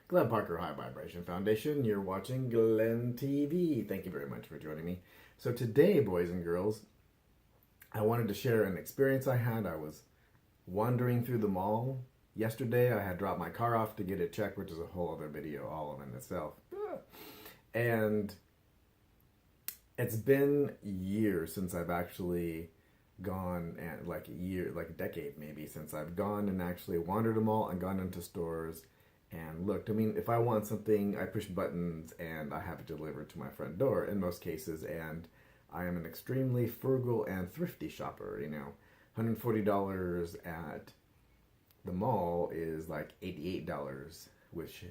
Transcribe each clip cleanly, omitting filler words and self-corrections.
Glenn Parker High Vibration Foundation. You're watching Glenn TV. Thank you very much for joining me. So today, boys and girls, I wanted to share an experience I had. I was wandering through the mall. Yesterday, I had dropped my car off to get it checked, which is a whole other video all in itself. And it's been years since I've actually gone, and like a decade maybe, since I've gone and actually wandered a mall and gone into stores and looked. I mean, if I want something, I push buttons and I have it delivered to my front door in most cases, and I am an extremely frugal and thrifty shopper. You know, $140 at the mall is like $88 with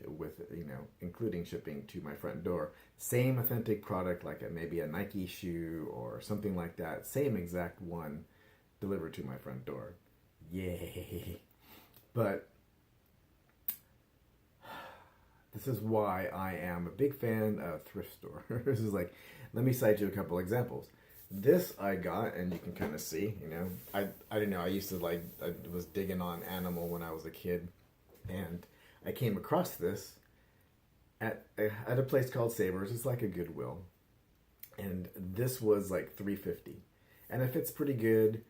you know, including shipping to my front door. Same authentic product, like maybe a Nike shoe or something like that, same exact one delivered to my front door. Yay! But this is why I am a big fan of thrift stores. This is like, let me cite you a couple examples. This I got, and you can kind of see, you know, I don't know, I used to I was digging on animal when I was a kid, and I came across this at a place called Savers. It's like a Goodwill, and this was like $3.50, and it fits pretty good.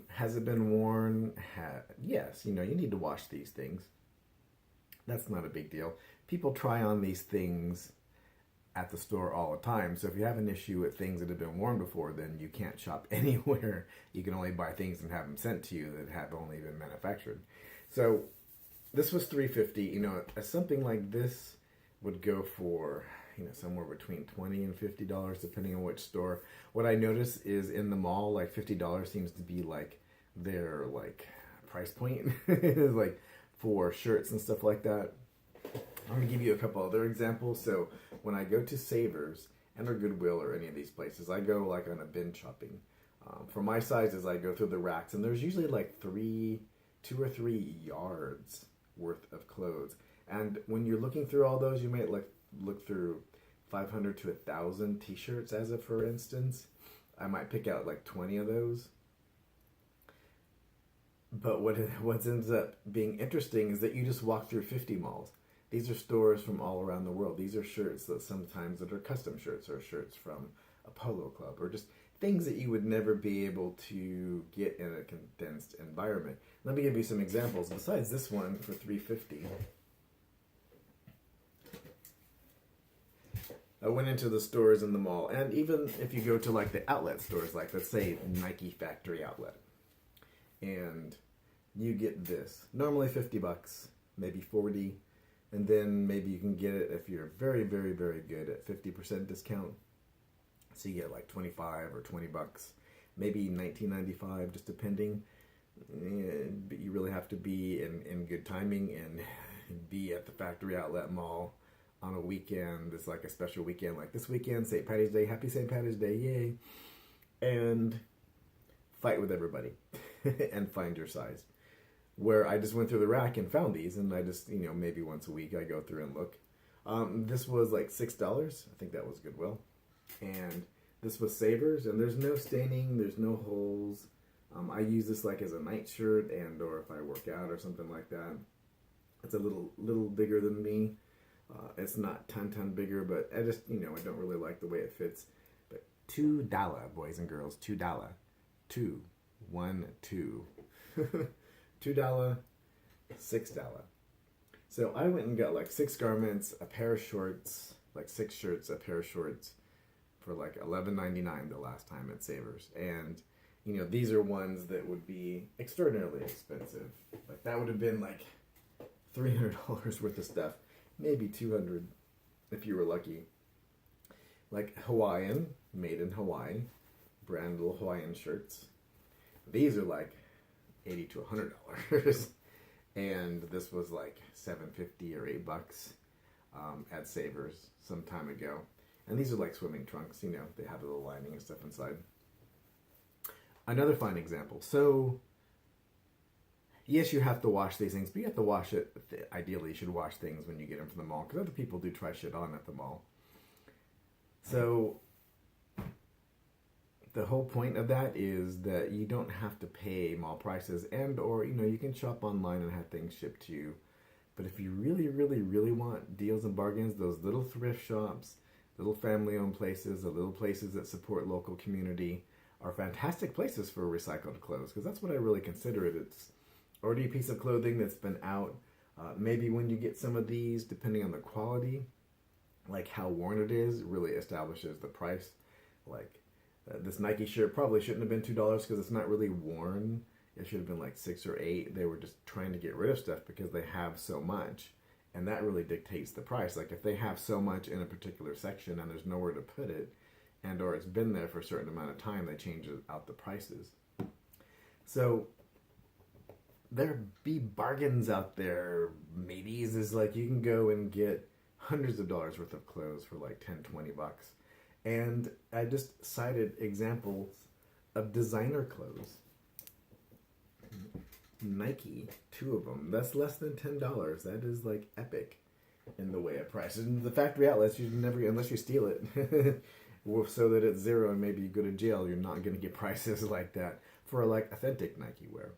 Has it been worn? Yes, you know, you need to wash these things. That's not a big deal. People try on these things at the store all the time. So if you have an issue with things that have been worn before, then you can't shop anywhere. You can only buy things and have them sent to you that have only been manufactured. So this was $3.50. You know, something like this would go for, you know, somewhere between $20 and $50 depending on which store. What I notice is in the mall, like $50 seems to be like their like price point. Like for shirts and stuff like that. I'm going to give you a couple other examples. So when I go to Savers and or Goodwill or any of these places, I go like on a bin shopping. For my sizes, I go through the racks, and there's usually like 2 or 3 yards worth of clothes. And when you're looking through all those, you might look through 500 to 1,000 t-shirts, as a for instance. I might pick out like 20 of those. But what ends up being interesting is that you just walk through 50 malls. These are stores from all around the world. These are shirts that sometimes that are custom shirts, or shirts from a polo club, or just things that you would never be able to get in a condensed environment. Let me give you some examples. Besides this one for $3.50, I went into the stores in the mall, and even if you go to like the outlet stores, like let's say Nike Factory Outlet, and you get this. Normally $50, maybe 40. And then maybe you can get it if you're very, very, very good at 50% discount. So you get like 25 or $20, maybe $19.95, just depending. But you really have to be in good timing and be at the factory outlet mall on a weekend. It's like a special weekend, like this weekend, St. Patty's Day. Happy St. Patty's Day, yay! And fight with everybody and find your size. Where I just went through the rack and found these, and I just, you know, maybe once a week I go through and look. This was like $6. I think that was Goodwill. And this was Savers, and there's no staining, there's no holes. I use this like as a nightshirt, and or if I work out or something like that. It's a little bigger than me. It's not ton bigger, but I just, you know, I don't really like the way it fits. But $2, boys and girls, $2. 2, 1, 2. $2, $6. So I went and got like 6 garments, a pair of shorts, like 6 shirts, a pair of shorts for like $11.99 the last time at Savers. And, you know, these are ones that would be extraordinarily expensive. Like that would have been like $300 worth of stuff, maybe $200 if you were lucky. Like Hawaiian, made in Hawaii, brand little Hawaiian shirts. These are like $80 to $100, and this was like $7.50 or $8 at Savers some time ago. And these are like swimming trunks, you know, they have a little lining and stuff inside. Another fine example. So, yes, you have to wash these things, but you have to wash it. Ideally, you should wash things when you get them from the mall, because other people do try shit on at the mall. So the whole point of that is that you don't have to pay mall prices, and or, you know, you can shop online and have things shipped to you But if you really, really, really want deals and bargains, those little thrift shops, little family-owned places, the little places that support local community are fantastic places for recycled clothes, because that's what I really consider it. It's already a piece of clothing that's been out. Maybe when you get some of these, depending on the quality, like how worn it is, really establishes the price. Like this Nike shirt probably shouldn't have been $2 because it's not really worn. It should have been like $6 or $8. They were just trying to get rid of stuff because they have so much. And that really dictates the price. Like if they have so much in a particular section and there's nowhere to put it, and or it's been there for a certain amount of time, they change out the prices. So there be bargains out there, mateys. Is like you can go and get hundreds of dollars worth of clothes for like 10, 20 bucks. And I just cited examples of designer clothes. Nike, 2 of them. That's less than $10. That is like epic in the way of price. And the factory outlets, you never, unless you steal it, so that it's zero and maybe you go to jail, you're not going to get prices like that for like authentic Nike wear.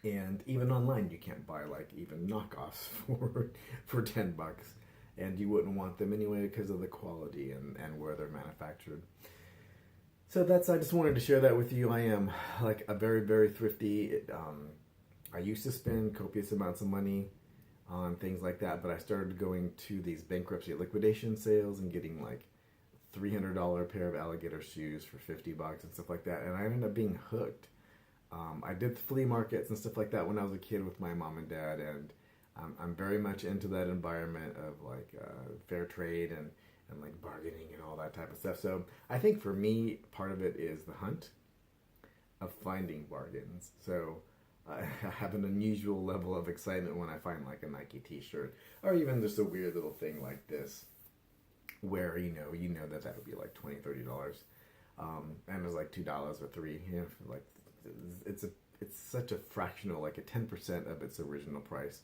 And even online, you can't buy like even knockoffs for $10, and you wouldn't want them anyway because of the quality and where they're manufactured. So I just wanted to share that with you. I am like a very, very thrifty. I used to spend copious amounts of money on things like that, but I started going to these bankruptcy liquidation sales and getting like $300 pair of alligator shoes for $50 and stuff like that. And I ended up being hooked. I did flea markets and stuff like that when I was a kid with my mom and dad, and I'm very much into that environment of like fair trade and like bargaining and all that type of stuff. So I think for me, part of it is the hunt of finding bargains. So I have an unusual level of excitement when I find like a Nike t-shirt or even just a weird little thing like this where you know that would be like $20, $30. And it's like $2 or $3, like it's such a fractional, like a 10% of its original price.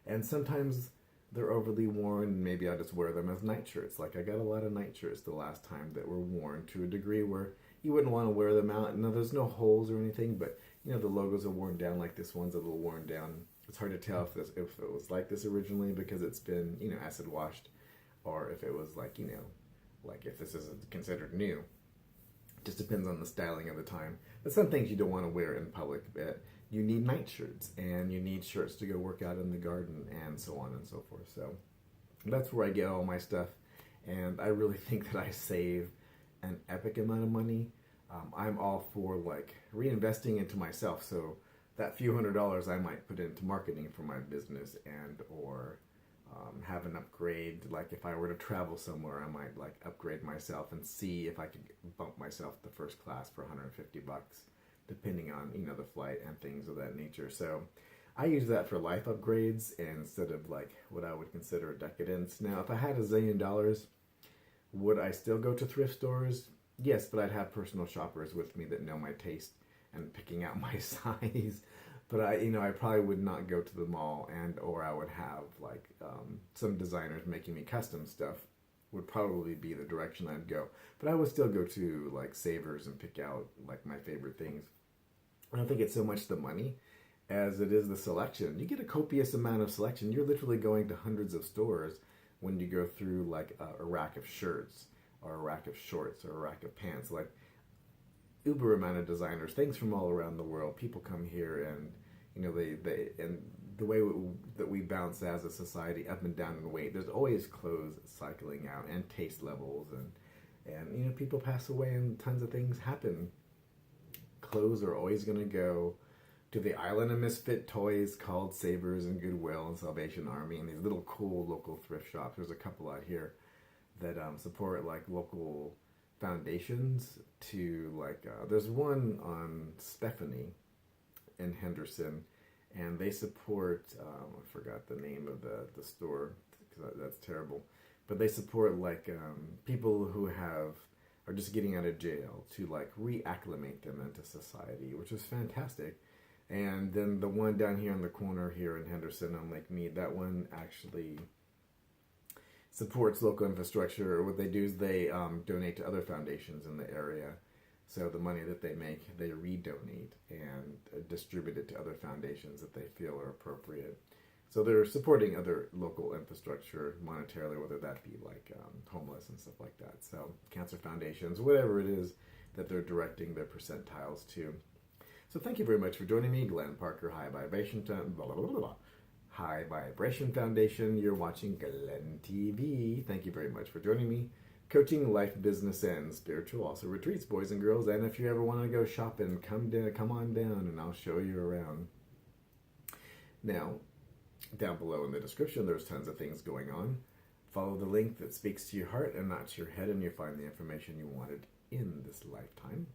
And sometimes they're overly worn. Maybe I'll just wear them as nightshirts. Like I got a lot of nightshirts the last time that were worn to a degree where you wouldn't want to wear them out. No, there's no holes or anything, but the logos are worn down. Like this one's a little worn down. It's hard to tell if it was like this originally because it's been acid washed, or if it was like like if this is considered new. It just depends on the styling of the time. But some things you don't want to wear in public. You need nightshirts, and you need shirts to go work out in the garden, and so on and so forth. So that's where I get all my stuff, and I really think that I save an epic amount of money. I'm all for like reinvesting into myself, so that few $100s I might put into marketing for my business or have an upgrade. Like if I were to travel somewhere, I might like upgrade myself and see if I could bump myself to first class for $150, depending on the flight and things of that nature. So I use that for life upgrades instead of like what I would consider a decadence. Now, if I had $1 zillion, would I still go to thrift stores? Yes, but I'd have personal shoppers with me that know my taste and picking out my size. But I probably would not go to the mall, or I would have like some designers making me custom stuff would probably be the direction I'd go. But I would still go to like Savers and pick out like my favorite things. I don't think it's so much the money as it is the selection. You get a copious amount of selection. You're literally going to hundreds of stores when you go through like a rack of shirts or a rack of shorts or a rack of pants. Like uber amount of designers, things from all around the world. People come here and they and the way that we bounce as a society up and down in weight, there's always clothes cycling out and taste levels and people pass away and tons of things happen. Clothes are always going to go to the island of misfit toys called Savers and Goodwill and Salvation Army and these little cool local thrift shops. There's a couple out here that support like local foundations to like there's one on Stephanie in Henderson, and they support I forgot the name of the store because that's terrible, but they support like people who are just getting out of jail to like reacclimate them into society, which is fantastic. And then the one down here in the corner here in Henderson on Lake Mead, that one actually supports local infrastructure. What they do is they donate to other foundations in the area. So the money that they make, they redonate and distribute it to other foundations that they feel are appropriate. So they're supporting other local infrastructure monetarily, whether that be like homeless and stuff like that. So cancer foundations, whatever it is that they're directing their percentiles to. So thank you very much for joining me, Glenn Parker, High Vibration High Vibration Foundation. You're watching Glenn TV. Thank you very much for joining me. Coaching, life, business, and spiritual, also retreats, boys and girls. And if you ever want to go shopping, come on down, and I'll show you around. Now, down below in the description, there's tons of things going on. Follow the link that speaks to your heart and not to your head, and you'll find the information you wanted in this lifetime.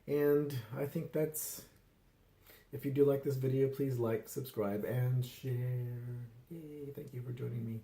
And I think that's... If you do like this video, please like, subscribe, and share. Yay! Thank you for joining me.